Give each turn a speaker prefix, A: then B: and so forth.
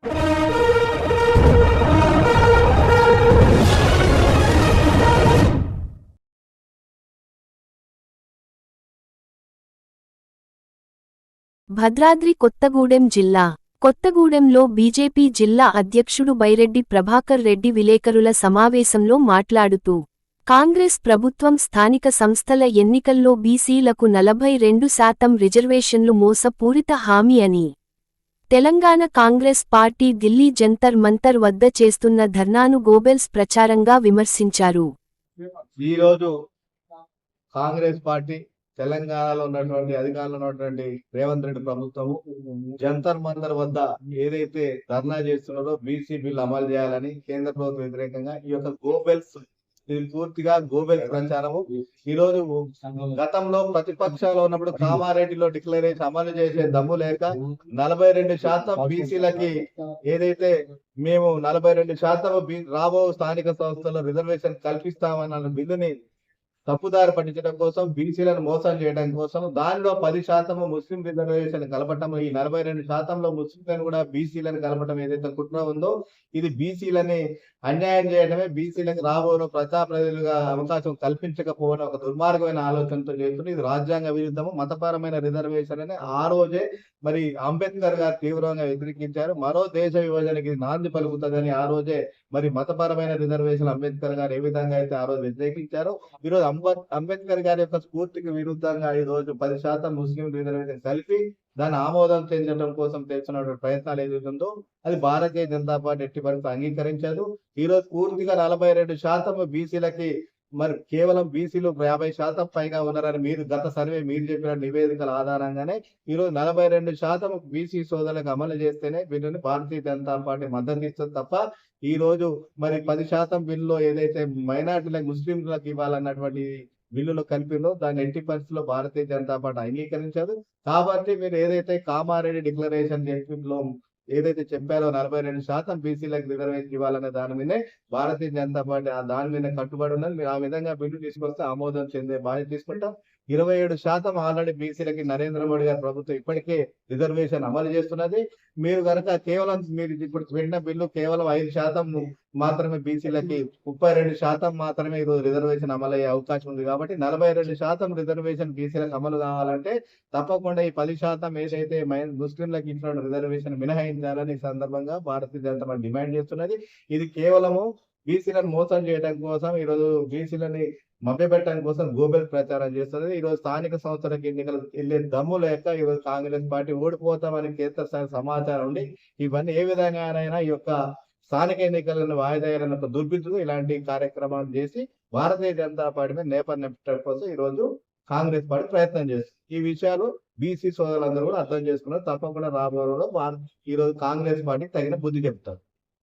A: భద్రాద్రి కొత్తగూడెం జిల్లా కొత్తగూడెంలో బీజేపీ జిల్లా అధ్యక్షుడు బైరెడ్డి ప్రభాకర్ రెడ్డి విలేకరుల సమావేశంలో మాట్లాడుతూ కాంగ్రెస్ ప్రభుత్వం స్థానిక సంస్థల ఎన్నికల్లో బీసీలకు 42% రిజర్వేషన్లు మోసపూరిత హామీ అని తెలంగాణ కాంగ్రెస్ పార్టీ ఢిల్లీ జంతర్ మంతర్ వద్ద చేస్తున్న ధర్నాను గోబెల్స్ ప్రచారంగా విమర్శించారు.
B: ఈరోజు కాంగ్రెస్ పార్టీ తెలంగాణలో ఉన్నటువంటి అధికారంలో ఉన్నటువంటి రేవంత్ రెడ్డి ప్రభుత్వము జంతర్ మంతర్ వద్ద ఏదైతే ధర్నా చేస్తున్నారో బీసీ బిల్లు అమలు చేయాలని కేంద్ర ప్రభుత్వం వ్యతిరేకంగా ఈ యొక్క గోబెల్స్ ఇది పూర్తిగా గోబెల్స్ ప్రచారము. ఈ రోజు గతంలో ప్రతిపక్షంలో ఉన్నప్పుడు కామారెడ్డిలో డిక్లరేషన్ అమలు చేసే దమ్ము లేక 42% బీసీలకి ఏదైతే మేము 42% రాబో స్థానిక సంస్థల్లో రిజర్వేషన్ కల్పిస్తామన్న బిల్లుని తప్పుదారి పట్టించడం కోసం, బీసీలను మోసం చేయడం కోసం, దానిలో 10% ముస్లిం రిజర్వేషన్ కలపటం, ఈ 42%లో ముస్లింలను కూడా బీసీలను కలపటం ఏదైతే కుట్ర ఉందో ఇది బీసీలని అన్యాయం చేయడమే, బీసీలకు రాబోను ప్రజాప్రతినిధులుగా అవకాశం కల్పించకపోవడం ఒక దుర్మార్గమైన ఆలోచనతో చేస్తుంది. ఇది రాజ్యాంగ విరుద్ధము, మతపరమైన రిజర్వేషన్ అని ఆ రోజే మరి అంబేద్కర్ గారు తీవ్రంగా వ్యతిరేకించారు. మరో దేశ విభజనకి నాంది పలుకుతుందని ఆ రోజే మరి మతపరమైన రిజర్వేషన్ అంబేద్కర్ గారు ఏ విధంగా అయితే ఆ రోజు వ్యతిరేకించారో ఈరోజు అంబేద్కర్ గారి యొక్క స్ఫూర్తికి విరుద్ధంగా ఈ రోజు 10% ముస్లిం రిజర్వేషన్ కలిపి దాన్ని ఆమోదం చెందడం కోసం చేస్తున్నటువంటి ప్రయత్నాలు ఏదైతుందో అది భారతీయ జనతా పార్టీ ఎట్టి పరిస్థితి అంగీకరించదు. ఈ రోజు పూర్తిగా 42% బీసీలకి మరి కేవలం బీసీలు 50% పైగా ఉన్నారని మీరు గత సర్వే మీరు చెప్పిన నివేదికల ఆధారంగానే ఈరోజు 42% బీసీ సోదరులకు అమలు చేస్తేనే బిల్లుని భారతీయ జనతా పార్టీ మద్దతు ఇస్తుంది తప్ప ఈ రోజు మరి 10% బిల్లులో ఏదైతే మైనార్టీలకు ముస్లింలకు ఇవ్వాలన్నటువంటి బిల్లులో కలిపిందో దాన్ని ఎట్టి పరిస్థితుల్లో భారతీయ జనతా పార్టీ అంగీకరించదు. కాబట్టి మీరు ఏదైతే కామారెడ్డి డిక్లరేషన్ లో ఏదైతే చెప్పారో 42% బీసీలకు రిజర్వేషన్ ఇవ్వాలనే దాని మీదే భారతీయ జనతా పార్టీ దాని మీద కట్టుబడి ఉన్నది. మీరు ఆ విధంగా బిల్లు తీసుకొస్తే ఆమోదం చెందే బాధ్యత తీసుకుంటాం. 27% ఆల్రెడీ బీసీలకి నరేంద్ర మోడీ గారి ప్రభుత్వం ఇప్పటికే రిజర్వేషన్ అమలు చేస్తున్నది. మీరు కనుక కేవలం మీరు ఇప్పుడు పెట్టిన బిల్లు కేవలం 5% మాత్రమే బీసీలకి, 32% మాత్రమే ఈరోజు రిజర్వేషన్ అమలు అయ్యే అవకాశం ఉంది. కాబట్టి 42% రిజర్వేషన్ బీసీలకు అమలు కావాలంటే తప్పకుండా ఈ 10% ఏదైతే ముస్లింలకు ఇచ్చిన రిజర్వేషన్ మినహాయించాలని ఈ సందర్భంగా భారతీయ జనతా పార్టీ డిమాండ్ చేస్తున్నది. ఇది కేవలము బీసీలను మోసం చేయడం కోసం, ఈరోజు బీసీలని మభ్యపెట్టడం కోసం గోబెల్ ప్రచారం చేస్తున్నది. ఈరోజు స్థానిక సంస్థలకు ఎన్నికలు వెళ్లే దమ్ము లేక ఈరోజు కాంగ్రెస్ పార్టీ ఓడిపోతామని కేంద్ర సమాచారం ఉండి ఇవన్నీ ఏ విధంగానైనా ఈ యొక్క స్థానిక ఎన్నికలను వాయిదా వేయాలన్న ఒక దుర్బిద్దులు ఇలాంటి కార్యక్రమాలు చేసి భారతీయ జనతా పార్టీ మీద నేపథ్యం కోసం ఈ రోజు కాంగ్రెస్ పార్టీ ప్రయత్నం చేస్తుంది. ఈ విషయాలు బీసీ సోదరులందరూ కూడా అర్థం చేసుకున్నారు. తప్పకుండా రాబోయే ఈ రోజు కాంగ్రెస్ పార్టీకి తగిన బుద్ధి చెప్తారు.